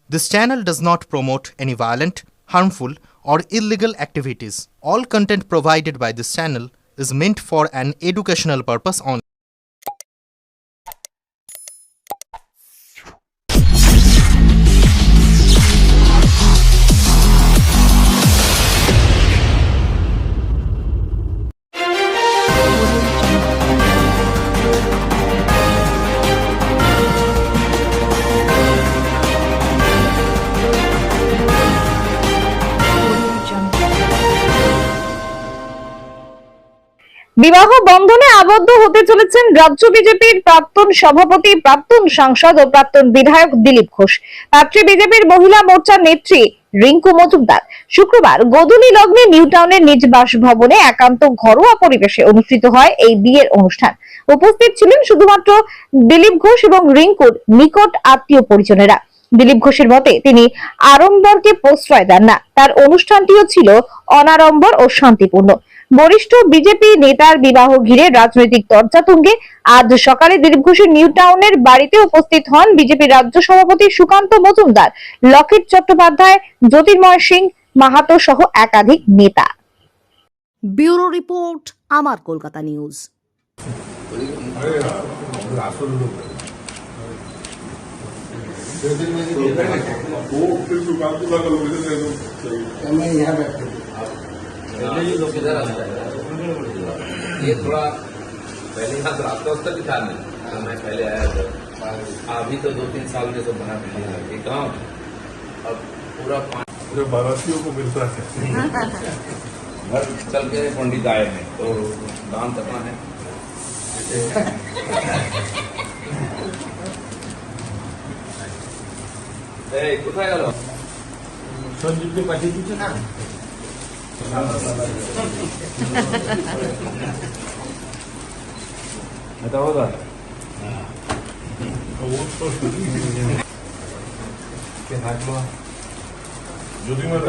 This channel does not promote any violent, harmful, or illegal activities. All content provided by this channel is meant for an educational purpose only. বিবাহ বন্ধনে আবদ্ধ হতে চলেছেন রাজ্য বিজেপির প্রাক্তন সভাপতি, প্রাক্তন সাংসদ ও প্রাক্তন বিধায়ক দিলীপ ঘোষ। পাত্রী বিজেপির মহিলা মোর্চার নেত্রী রিঙ্কু মজুমদার শুক্রবার গোধূলি লগ্নে নিউ টাউনের নিজ বাসভবনে একান্ত ঘরোয়া পরিবেশে অনুষ্ঠিত হয় এই বিয়ের অনুষ্ঠান। উপস্থিত ছিলেন শুধুমাত্র দিলীপ ঘোষ এবং রিঙ্কুর নিকট আত্মীয় পরিজনেরা। দিলীপ ঘোষের মতে তিনি আড়ম্বরকে প্রশ্রয় দেন না, তার অনুষ্ঠানটিও ছিল অনাড়ম্বর ও শান্তিপূর্ণ। বরিষ্ঠ বিজেপি নেতার বিবাহ ঘিরে রাজনৈতিক চর্চা তুঙ্গে আজ সকালে দিলীপ ঘোষের নিউ টাউনের বাড়িতে উপস্থিত হন বিজেপি রাজ্য সভাপতি সুকান্ত মজুমদার, লকেট চট্টোপাধ্যায়, জ্যোতির্ময় সিং মাহাতো সহ একাধিক নেতা। ব্যুরো রিপোর্ট, আমার কলকাতা নিউজ। ये थोड़ा पहले यहाँ तो रास्ता वास्ता भी था नहीं, तो मैं पहले आया था। अभी तो 2-3 साल में तो बना ये गाँव अब पूरा बारातियों को मिलता है। घर चल के पंडित आए हैं तो दान करना है। কোথায় গেল সঞ্জীবকে পাঠিয়ে দিচ্ছে না। এটা होगा যদি मैं